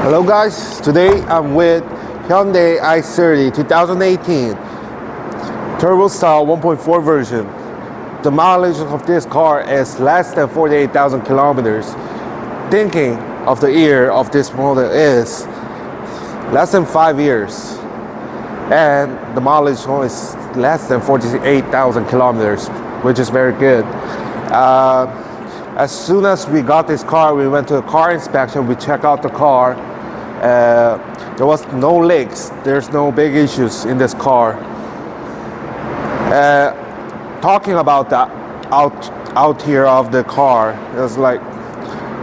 Hello guys, today I'm with Hyundai I30 2018 Turbo Style 1.4 version. The mileage of this car is less than 48,000 kilometers. Thinking of the year of this model is less than 5 years. And the mileage is less than 48,000 kilometers, which is very good. As soon as we got this car, we went to a car inspection, we checked out the car. There was no leaks, there's no big issues in this car. Talking about the out here of the car, it's like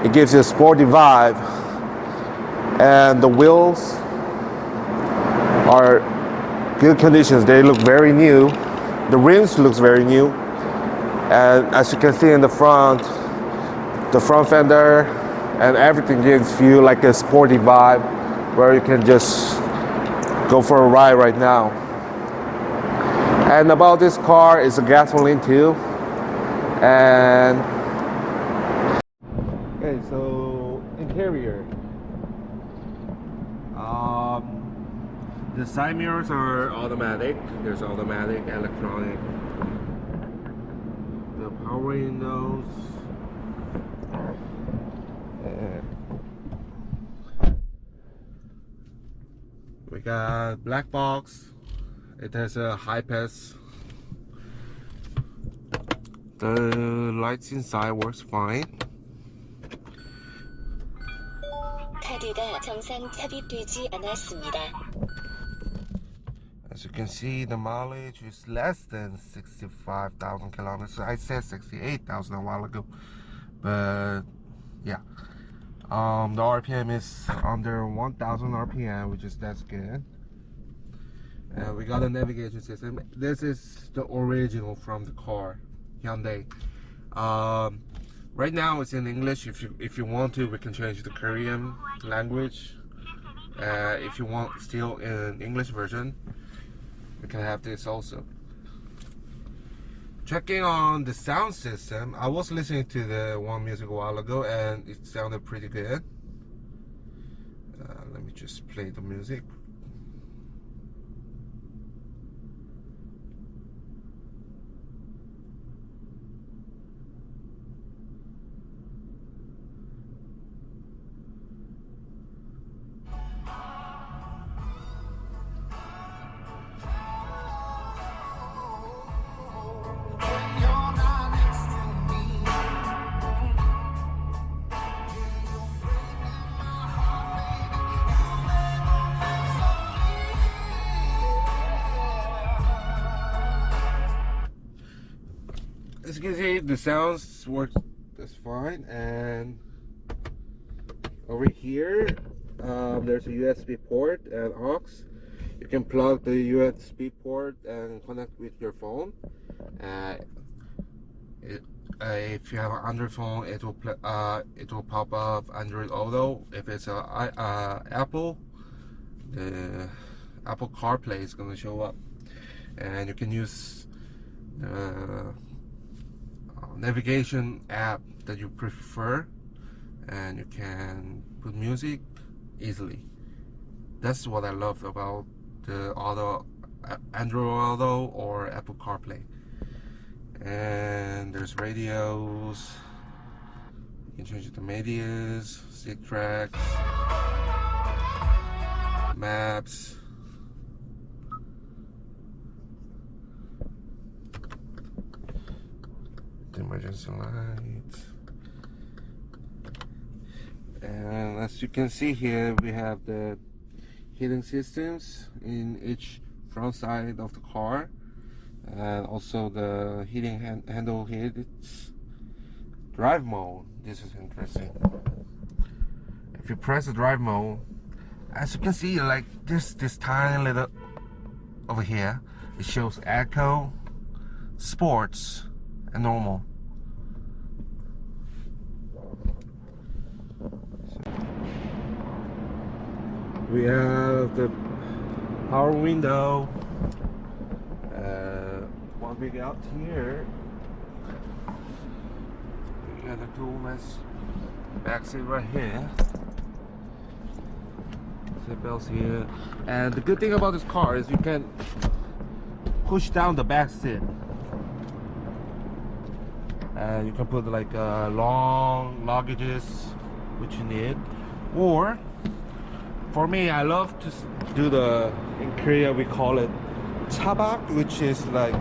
it gives you a sporty vibe, and the wheels are good conditions. They look very new. The rims looks very new, and as you can see in the front fender and everything gives you like a sporty vibe where you can just go for a ride right now. And about this car, it's a gasoline too. And okay, so interior. The side mirrors are automatic. There's automatic, electronic. The power windows. We got black box. It has a high pass. The lights inside works fine. 카드가 정상 삽입되지 않았습니다. As you can see, the mileage is less than 65,000 kilometers. I said 68,000 a while ago, but yeah. The RPM is under 1,000 RPM, which is that's good. And we got a navigation system. This is the original from the car, Hyundai. Right now it's in English. If you want to, we can change the Korean language. If you want still in English version, we can have this also. Checking on the sound system, I was listening to the one music a while ago and it sounded pretty good. Let me just play the music. As you can see, the sounds work just fine. And over here, there's a USB port and aux. You can plug the USB port and connect with your phone. If you have an Android phone, it will pop up Android Auto. If it's Apple, the Apple CarPlay is going to show up, and you can use the navigation app that you prefer, and you can put music easily. That's what I love about the Android Auto or Apple CarPlay. And there's radios. You can change the medias, stick tracks, maps. The emergency lights. And as you can see here, we have the heating systems in each front side of the car, and also the heating handle here. It's drive mode. This is interesting. If you press the drive mode, as you can see, like this tiny little over here, it shows Eco, Sports, and Normal. We have the power window. What we got here, we got a tool nice back seat right here. seat belts here. And the good thing about this car is you can push down the back seat. And you can put like long luggages, which you need. Or, for me, I love to do in Korea we call it chabak, which is like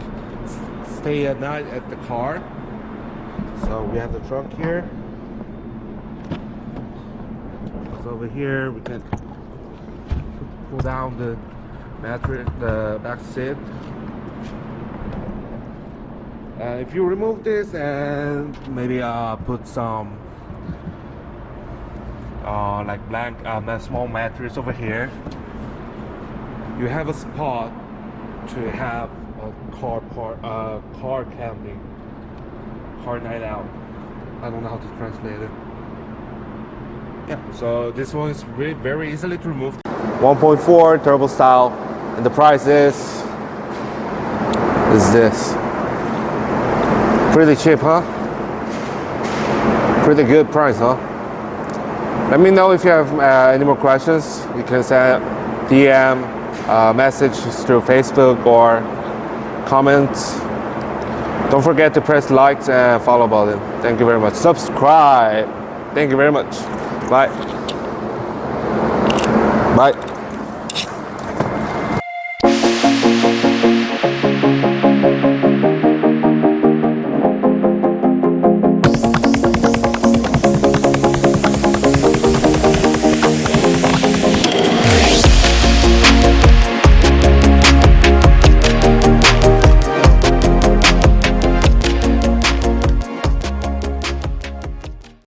stay at night at the car. So we have the trunk here. So over here we can pull down the mattress, the back seat. If you remove this and maybe put some like blank small mattress over here, you have a spot to have a car camping, car night out. I don't know how to translate it. Yeah, so this one is very easily to remove. 1.4 turbo style, and the price is this. Pretty cheap, huh? Pretty good price, huh? Let me know if you have any more questions. You can send DM, message through Facebook or comments. Don't forget to press likes and follow button. Thank you very much. Subscribe. Thank you very much. Bye. Bye.